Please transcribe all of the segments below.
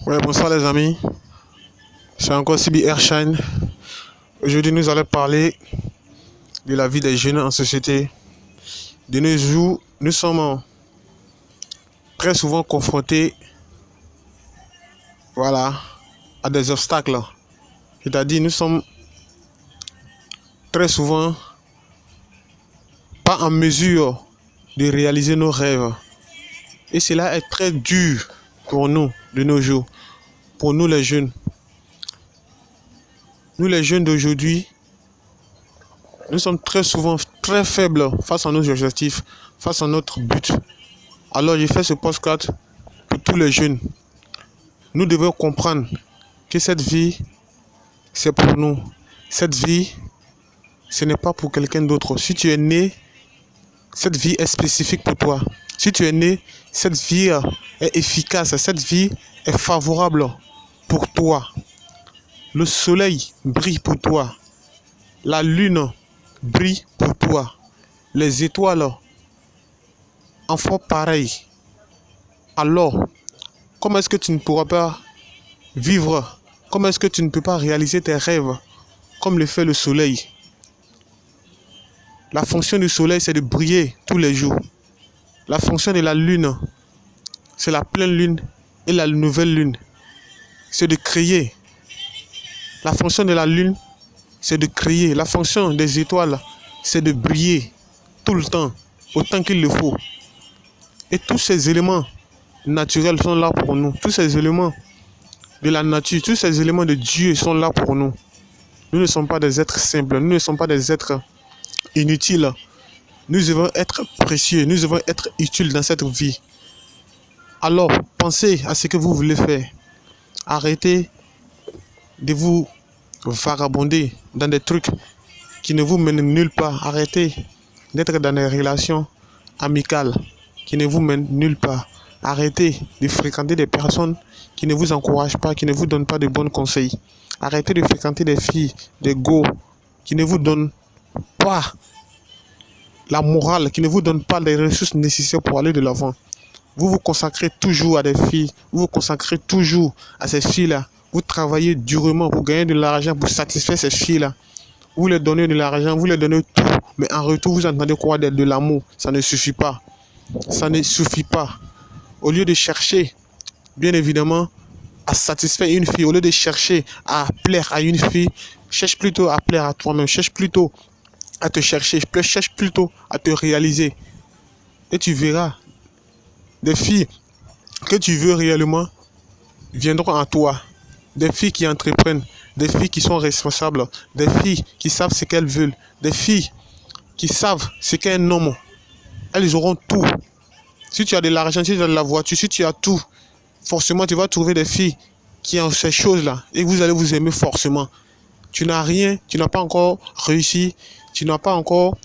Ouais, bonsoir les amis, c'est encore Sibi Airshine. Aujourd'hui, nous allons parler de la vie des jeunes en société. De nos jours, nous sommes très souvent confrontés, voilà, à des obstacles. C'est-à-dire, nous sommes très souvent pas en mesure de réaliser nos rêves. Et cela est très dur pour nous de nos jours, pour nous les jeunes. Nous les jeunes d'aujourd'hui, nous sommes très souvent très faibles face à nos objectifs, face à notre but. Alors j'ai fait ce podcast pour tous les jeunes. Nous devons comprendre que cette vie, c'est pour nous. Cette vie, ce n'est pas pour quelqu'un d'autre. Si tu es né, cette vie est spécifique pour toi. Si tu es né, cette vie est efficace. Cette vie est favorable pour toi. Le soleil brille pour toi. La lune brille pour toi. Les étoiles en font pareil. Alors, comment est-ce que tu ne pourras pas vivre? Comment est-ce que tu ne peux pas réaliser tes rêves comme le fait le soleil? La fonction du soleil, c'est de briller tous les jours. La fonction de la lune, c'est la pleine lune et la nouvelle lune. C'est de créer. La fonction de la lune, c'est de créer. La fonction des étoiles, c'est de briller tout le temps, autant qu'il le faut. Et tous ces éléments naturels sont là pour nous. Tous ces éléments de la nature, tous ces éléments de Dieu sont là pour nous. Nous ne sommes pas des êtres simples, nous ne sommes pas des êtres inutiles. Nous devons être précieux, nous devons être utiles dans cette vie. Alors, pensez à ce que vous voulez faire. Arrêtez de vous vagabonder dans des trucs qui ne vous mènent nulle part. Arrêtez d'être dans des relations amicales qui ne vous mènent nulle part. Arrêtez de fréquenter des personnes qui ne vous encouragent pas, qui ne vous donnent pas de bons conseils. Arrêtez de fréquenter des filles, des go, qui ne vous donnent pas la morale, qui ne vous donnent pas les ressources nécessaires pour aller de l'avant. Vous vous consacrez toujours à des filles, vous vous consacrez toujours à ces filles-là. Vous travaillez durement pour gagner de l'argent, pour satisfaire ces filles-là. Vous leur donnez de l'argent, vous leur donnez tout, mais en retour, vous entendez quoi de l'amour? Ça ne suffit pas. Ça ne suffit pas. Au lieu de chercher, bien évidemment, à satisfaire une fille, au lieu de chercher à plaire à une fille, cherche plutôt à plaire à toi-même, cherche plutôt à te chercher, cherche plutôt à te réaliser. Et tu verras, des filles que tu veux réellement viendront à toi. Des filles qui entreprennent, des filles qui sont responsables, des filles qui savent ce qu'elles veulent, des filles qui savent ce qu'est un homme. Elles auront tout. Si tu as de l'argent, si tu as de la voiture, si tu as tout, forcément tu vas trouver des filles qui ont ces choses-là et vous allez vous aimer forcément. Tu n'as rien, tu n'as pas encore réussi, tu n'as pas encore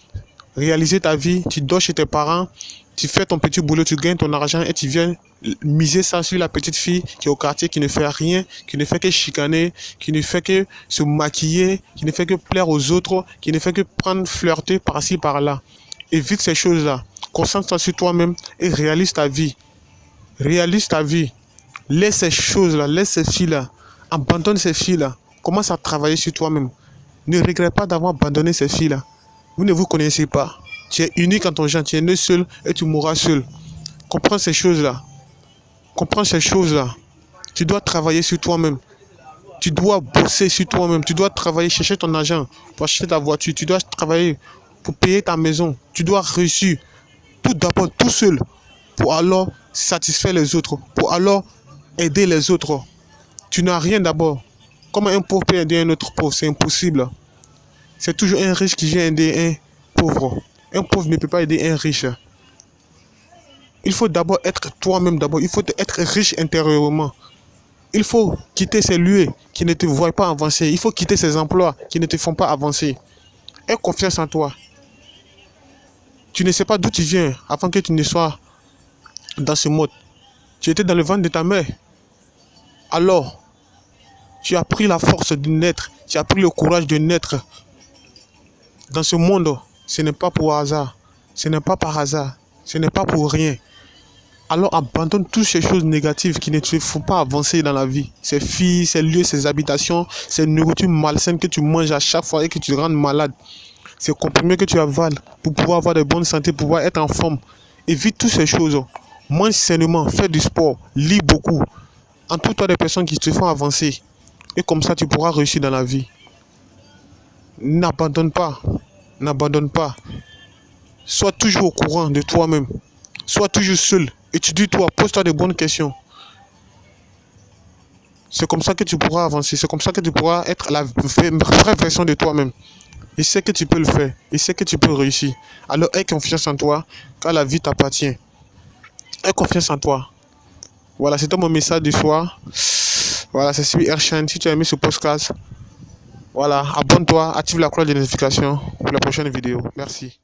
réalisé ta vie, tu dors chez tes parents, tu fais ton petit boulot, tu gagnes ton argent et tu viens miser ça sur la petite fille qui est au quartier, qui ne fait rien, qui ne fait que chicaner, qui ne fait que se maquiller, qui ne fait que plaire aux autres, qui ne fait que prendre, flirter par-ci, par-là. Évite ces choses-là. Concentre-toi sur toi-même et réalise ta vie. Réalise ta vie. Laisse ces choses-là, laisse ces filles-là. Abandonne ces filles-là. Commence à travailler sur toi-même. Ne regrette pas d'avoir abandonné ces filles-là. Vous ne vous connaissez pas. Tu es unique en ton genre. Tu es né seul et tu mourras seul. Comprends ces choses-là. Comprends ces choses-là. Tu dois travailler sur toi-même. Tu dois bosser sur toi-même. Tu dois travailler, chercher ton argent pour acheter ta voiture. Tu dois travailler pour payer ta maison. Tu dois réussir tout d'abord, tout seul, pour alors satisfaire les autres, pour alors aider les autres. Tu n'as rien d'abord. Comment un pauvre peut aider un autre pauvre? C'est impossible. C'est toujours un riche qui vient aider un pauvre. Un pauvre ne peut pas aider un riche. Il faut d'abord être toi-même d'abord. Il faut être riche intérieurement. Il faut quitter ces lieux qui ne te voient pas avancer. Il faut quitter ces emplois qui ne te font pas avancer. Aie confiance en toi. Tu ne sais pas d'où tu viens avant que tu ne sois dans ce mode. Tu étais dans le ventre de ta mère. Alors, tu as pris la force de naître. Tu as pris le courage de naître. Dans ce monde, ce n'est pas pour hasard. Ce n'est pas par hasard. Ce n'est pas pour rien. Alors abandonne toutes ces choses négatives qui ne te font pas avancer dans la vie. Ces filles, ces lieux, ces habitations, ces nourritures malsaines que tu manges à chaque fois et que tu te rends malade. Ces comprimés que tu avales pour pouvoir avoir de bonne santé, pour pouvoir être en forme. Évite toutes ces choses. Mange sainement, fais du sport, lis beaucoup. Entoure-toi des personnes qui te font avancer. Et comme ça, tu pourras réussir dans la vie. N'abandonne pas. N'abandonne pas. Sois toujours au courant de toi-même. Sois toujours seul. Étudie-toi, pose-toi de bonnes questions. C'est comme ça que tu pourras avancer. C'est comme ça que tu pourras être la vraie version de toi-même. Et sais que tu peux le faire. Et sais que tu peux réussir. Alors aie confiance en toi, car la vie t'appartient. Aie confiance en toi. Voilà, c'était mon message du soir. Voilà, c'est celui Erchan. Si tu as aimé ce podcast, voilà, abonne-toi, active la cloche de notification pour la prochaine vidéo. Merci.